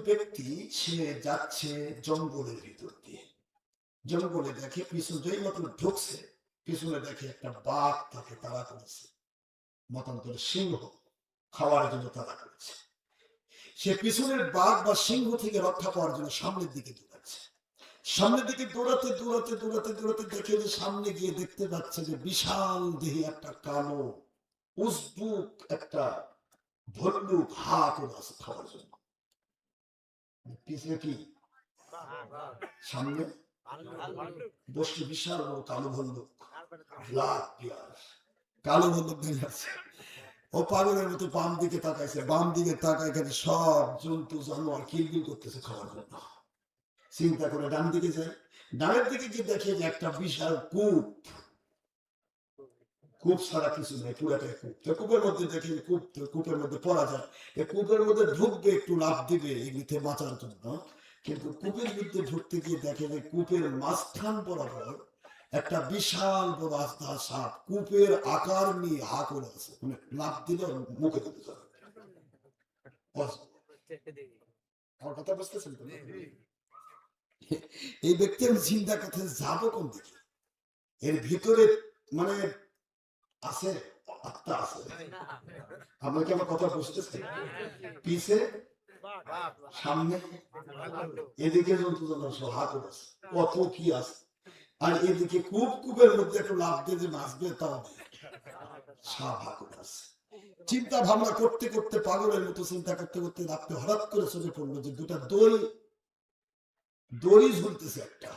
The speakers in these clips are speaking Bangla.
ব্যক্তি সে যাচ্ছে জঙ্গলের ভিতর দিয়ে, জঙ্গলে দেখে পিছনে যেই মতন ঢুকছে পিছনে দেখে একটা বাঘ তাকে তাড়া করেছে, মতান্তরে সিংহ খাওয়ার জন্য তাড়া করেছে। সে পিছনের বাঘ বা সিংহ থেকে রক্ষা পাওয়ার জন্য সামনের দিকে দৌড়াচ্ছে। সামনের দিকে দৌড়াতে দৌড়াতে দৌড়াতে দৌড়াতে দেখে যে সামনে গিয়ে দেখতে পাচ্ছে যে বিশাল দেহে একটা কালো উজবুক একটা ভল্লুক হা করে আছে খাওয়ার জন্য। পিছনে কি সামনে বসে বিশাল বড় কালো ভল্লুক, ব্ল্যাক বিয়ার, কালো ভল্লুক দেখে আছে। ও পাগলের মতো বাম দিকে তাকাইছে, বাম দিকে তাকায় এখানে সব জন্তু জানোয়ার কিলবিল করতেছে খাওয়ার জন্য। চিন্তা করে ডান দিকে যায়, ডানের দিকে গিয়ে দেখে যে একটা বিশাল কূপ, কূপ ছাড়া কিছু নেই, পুরাটাই কূপ। তো কূপের মধ্যে দেখে কূপ, কূপের মধ্যে পড়া যায়, এই কূপের মধ্যে ঢুকবে একটু লাভ দিবে এগুলিতে বাঁচার জন্য, কিন্তু কূপের মধ্যে ঢুকতে গিয়ে দেখে যে কূপের মাঝখান বরাবর একটা বিশাল বড় আস্তা সাপ কূপের আকার নিয়ে হা করে আছে, মানে লাভ দিলে মুখে দিতে যাবে। আমার কথা বুঝতেছেন তো? এই ব্যক্তি আমি চিন্তা করতে যাবো কোন দিকে, এর ভিতরে মানে আছে আত্মা আছে। আমরা কি আমার কথা বুঝতেছি? পিছে সামনে এদিকে জন্তু জানোয়ার হাত আছে, কত কি আছে, আর এদিকে কূপ, কূপের মধ্যে একটু লাভ দিয়ে যে নাচবে তাও সাপ হাকুর আছে। চিন্তা ভাবনা করতে করতে পাগলের মতো চিন্তা করতে করতে রাত্রে হঠাৎ করে চোখে পড়লো যে দুটা দড়ি ঝুলতেছে, একটা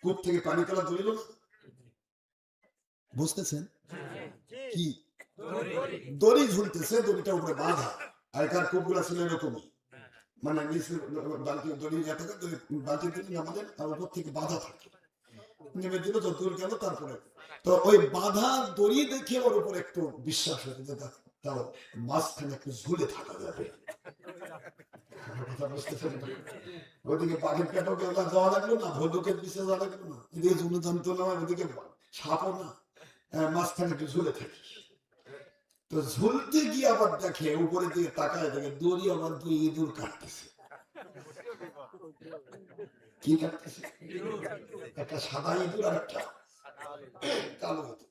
কূপ থেকে পানি তোলা দড়ি, বুঝতেছেন কি? দড়ি ঝুলতেছে, দড়িটা উপরে বাঁধা, আগেকার কূপগুলা ছিল এরকমই, মানে নিচে বালতি দড়ি বালতি আমাদের উপর থেকে বাঁধা থাকে, নেমে দিল যতদূর গেল, তারপরে তো ওই বাঁধা দড়ি দেখে ওর উপর একটু বিশ্বাস হয়ে যে তাও মাঝখানে একটু ঝুলে থাকা যাবে। ওদিকে পাখির পেটও যাওয়া লাগলো না, ভল্লুকের পিছিয়ে যাওয়া লাগলো না, এদিকে ঝুলে জানতো না, ওদিকে সাপও না, মাঝখানে একটু ঝুলে থাকি। তো ঝুলতে গিয়ে আবার দেখে উপরে দিকে তাকায় দেখে দড়ি আবার দুই ইঁদুর কাটতেছে। কি কাটতেছে? একটা সাদা ইঁদুর আর একটা কালো ইঁদুর।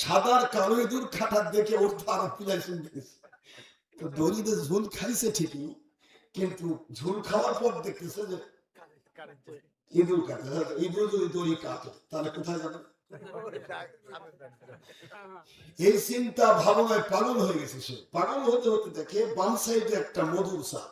সাদা আর কালো ইঁদুর খাটার দেখে ওর তো আরো পিলাই শুনতে গেছে। তো দড়িতে ঝুল খাইছে ঠিকই, কিন্তু ঝুল খাওয়ার পর দেখতেছে যে ইঁদুর কাটে। ইঁদুর যদি দড়ি কাটে তাহলে কোথায় যাবে? এই চিন্তা ভাবনায় পাগল হয়ে গেছে সে। পাগল হতে হতে দেখে বাম সাইডে একটা মধুর সাপ,